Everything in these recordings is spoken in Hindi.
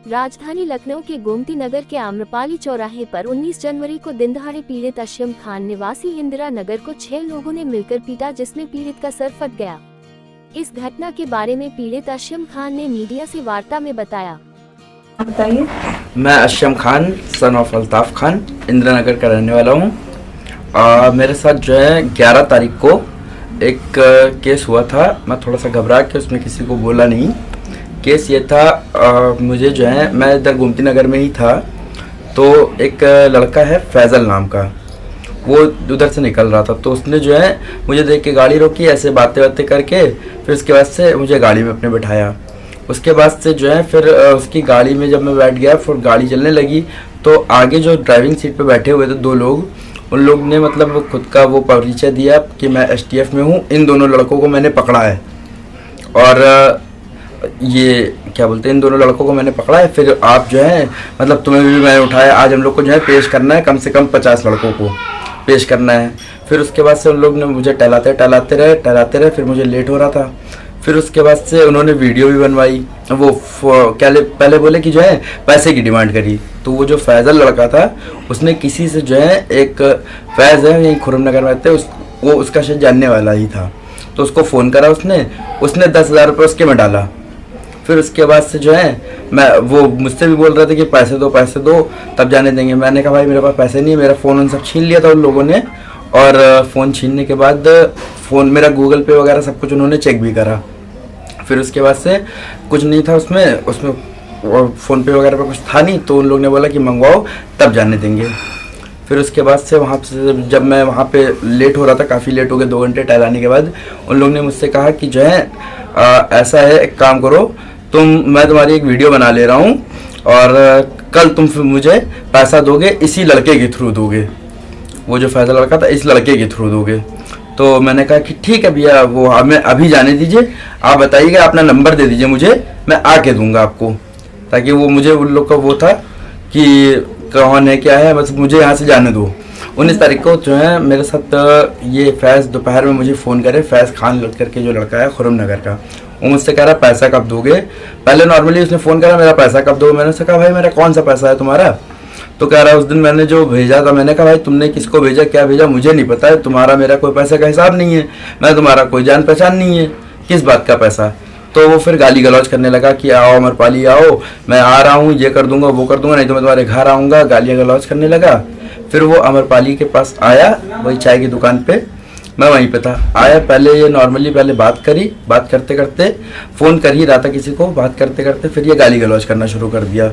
राजधानी लखनऊ के गोमती नगर के आम्रपाली चौराहे पर 19 जनवरी को दिनदहाड़े पीड़ित अशयम खान निवासी इंदिरा नगर को 6 लोगों ने मिलकर पीटा, जिसमें पीड़ित का सर फट गया। इस घटना के बारे में पीड़ित अशयम खान ने मीडिया से वार्ता में बताया। बताइए। मैं अशयम खान सन ऑफ अल्ताफ खान इंदिरा नगर का रहने वाला हूँ। मेरे साथ जो है 11 तारीख को एक केस हुआ था। मैं थोड़ा सा घबरा के उसमें किसी को बोला नहीं। केस ये था, मुझे जो है, मैं इधर गोमती नगर में ही था, तो एक लड़का है फैज़ल नाम का, वो उधर से निकल रहा था, तो उसने जो है मुझे देख के गाड़ी रोकी, ऐसे बातें करके फिर उसके बाद से मुझे गाड़ी में अपने बिठाया। उसके बाद से जो है फिर उसकी गाड़ी में जब मैं बैठ गया, फिर गाड़ी चलने लगी, तो आगे जो ड्राइविंग सीट पे बैठे हुए थे 2 लोग, उन लोग ने मतलब खुद का वो परिचय दिया कि मैं STF में हूँ। इन दोनों लड़कों को मैंने पकड़ा है और ये क्या बोलते हैं, इन दोनों लड़कों को मैंने पकड़ा है। फिर आप जो है मतलब तुम्हें भी मैंने उठाया। आज हम लोग को जो है पेश करना है, कम से कम 50 लड़कों को पेश करना है। फिर उसके बाद से उन लोग ने मुझे टहलाते रहे। फिर मुझे लेट हो रहा था। फिर उसके बाद से उन्होंने वीडियो भी बनवाई। वो पहले बोले कि जो है पैसे की डिमांड करी। तो वो जो फैज़ल लड़का था, उसने किसी से जो है, एक फैज़ है यहीं खुरम नगर में रहते, वो उसका शायद जानने वाला ही था, तो उसको फ़ोन करा। उसने 10,000 रुपये उसके में डाला। फिर उसके बाद से जो है वो मुझसे भी बोल रहे थे कि पैसे दो तब जाने देंगे। मैंने कहा भाई मेरे पास पैसे नहीं है। मेरा फ़ोन उन सब छीन लिया था उन लोगों ने, और फ़ोन छीनने के बाद फ़ोन मेरा गूगल पे वगैरह सब कुछ उन्होंने चेक भी करा। फिर उसके बाद से कुछ नहीं था उसमें फ़ोन पे वगैरह पे कुछ था नहीं, तो उन लोग ने बोला कि मंगवाओ तब जाने देंगे। फिर उसके बाद से वहाँ से जब मैं वहाँ पे लेट हो रहा था, काफ़ी लेट हो गया, 2 घंटे टहलाने के बाद, उन लोग ने मुझसे कहा कि जो है ऐसा है, एक काम करो मैं तुम्हारी एक वीडियो बना ले रहा हूँ और कल तुम फिर मुझे पैसा दोगे, इसी लड़के के थ्रू दोगे। वो जो फैज़ल लड़का था, इस लड़के के थ्रू दोगे। तो मैंने कहा कि ठीक है भैया, वो हमें अभी जाने दीजिए, आप बताइएगा, अपना नंबर दे दीजिए मुझे, मैं आके दूंगा आपको, ताकि वो मुझे उन लोग का वो था कि कौन है क्या है, बस मुझे यहाँ से जाने दो। 19 तारीख को जो है मेरे साथ ये फैज़ दोपहर में मुझे फ़ोन करे, फैज़ खान करके जो लड़का है खुरम नगर का, वो मुझसे कह रहा पैसा कब दोगे। पहले नॉर्मली उसने फ़ोन करा, मेरा पैसा कब दोगे। मैंने उससे कहा भाई मेरा कौन सा पैसा है तुम्हारा। तो कह रहा उस दिन मैंने जो भेजा था, मैंने कहा भाई तुमने किसको भेजा, क्या भेजा, मुझे नहीं पता है, तुम्हारा मेरा कोई पैसे का हिसाब नहीं है, मैं तुम्हारा कोई जान पहचान नहीं है, किस बात का पैसा। तो वो फिर गाली गलौज करने लगा कि आओ अमरपाली आओ, मैं आ रहा हूँ, ये कर दूंगा वो कर दूंगा, नहीं तो मैं तुम्हारे घर आऊँगा। गालियाँ गलौज करने लगा। फिर वो अमरपाली के पास आया, वही चाय की दुकान पे, मैं वहीं पे था। आया, पहले ये नॉर्मली पहले बात करी, बात करते करते फ़ोन कर ही रहा था किसी को, बात करते करते फिर ये गाली गलौज करना शुरू कर दिया।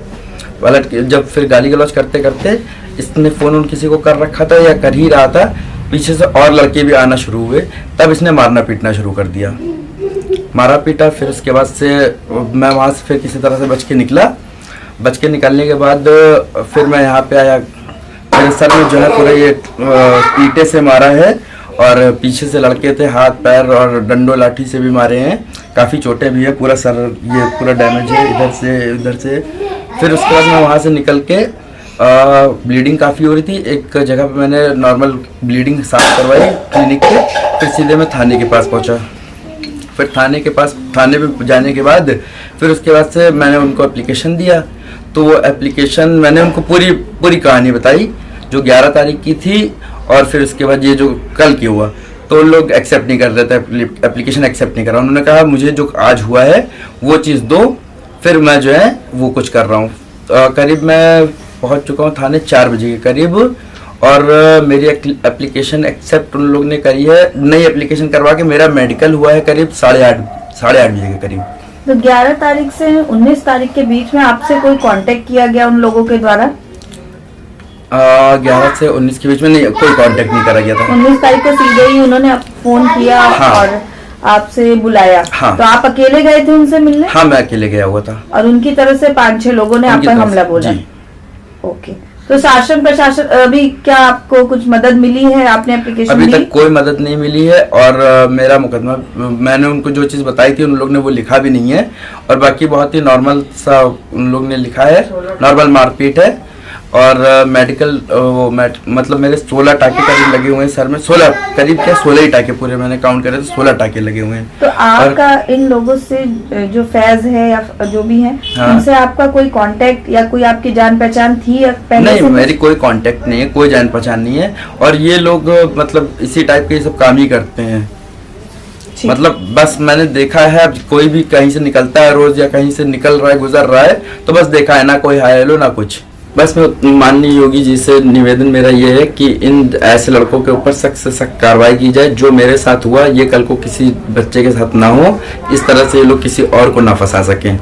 पलट जब फिर गाली गलौज करते करते इसने फ़ोन किसी को कर रखा था या कर ही रहा था, पीछे से और लड़के भी आना शुरू हुए, तब इसने मारना पीटना शुरू कर दिया। मारा पीटा। फिर उसके बाद से मैं वहाँ से फिर किसी तरह से बच के निकला। बच के निकलने के बाद फिर मैं यहाँ पे आया। मेरे सर में जो है पूरा ये ईंटे से मारा है, और पीछे से लड़के थे, हाथ पैर और डंडो लाठी से भी मारे हैं, काफ़ी चोटें भी है, पूरा सर ये पूरा डैमेज है इधर से उधर से। फिर उसके बाद मैं वहाँ से निकल के ब्लीडिंग काफ़ी हो रही थी, एक जगह पे मैंने नॉर्मल ब्लीडिंग साफ करवाई क्लिनिक के। फिर सीधे मैं थाने के पास पहुँचा। फिर थाने पे जाने के बाद फिर उसके बाद से मैंने उनको एप्लीकेशन दिया। तो वो एप्लीकेशन मैंने उनको पूरी कहानी बताई जो 11 तारीख की थी, और फिर उसके बाद ये जो कल की हुआ, तो लोग एक्सेप्ट नहीं कर रहे थे, एप्लीकेशन एक्सेप्ट नहीं कर रहा। उन्होंने कहा मुझे जो आज हुआ है वो चीज़ दो, फिर मैं जो है वो कुछ कर रहा हूँ। करीब मैं पहुँच चुका हूँ थाने 4 बजे के करीब, और मेरी एप्लीकेशन एक्सेप्ट उन लोग ने करी है। नई एप्लीकेशन करवा के मेरा मेडिकल हुआ है करीब 8:30 बजे के करीब। तो 11 तारीख से 19 तारीख के बीच में आपसे कोई कांटेक्ट किया गया उन लोगों के द्वारा? 11 से 19 के बीच में नहीं, कोई कांटेक्ट नहीं करा गया था। 19 तारीख को सीधे ही उन्होंने फोन किया। हाँ। और आपसे बुलाया। हाँ। तो आप अकेले गए थे उनसे मिलने? हाँ, मैं अकेले गया हुआ था। और उनकी तरफ से 5-6 लोगों ने आप पर हमला बोला? ओके। तो शासन प्रशासन अभी क्या आपको कुछ मदद मिली है? आपने एप्लीकेशन अभी तक कोई मदद नहीं मिली है, और मेरा मुकदमा मैंने उनको जो चीज़ बताई थी उन लोग ने वो लिखा भी नहीं है, और बाकी बहुत ही नॉर्मल सा उन लोग ने लिखा है, नॉर्मल मारपीट है। और मेडिकल मतलब मेरे 16 टाके करीब लगे हुए हैं सर में। 16 करीब क्या 16 ही टाके पूरे मैंने काउंट करे तो 16 टाके लगे हुए हैं। तो आपका इन लोगों से जो फैज है या जो भी है, हाँ। उनसे आपका कोई कांटेक्ट या कोई आपकी जान पहचान थी या पहले नहीं, से? मेरी कोई कांटेक्ट नहीं है, कोई जान पहचान नहीं है। और ये लोग मतलब इसी टाइप के सब काम ही करते हैं। ठीक। मतलब बस मैंने देखा है, अब कोई भी कहीं से निकलता है रोज या कहीं से निकल रहा है गुजर रहा है तो बस देखा है, ना कोई हाय हेलो ना कुछ। बस मैं माननीय योगी जी से निवेदन मेरा ये है कि इन ऐसे लड़कों के ऊपर सख्त से सख्त कार्रवाई की जाए। जो मेरे साथ हुआ ये कल को किसी बच्चे के साथ ना हो, इस तरह से ये लोग किसी और को ना फंसा सकें।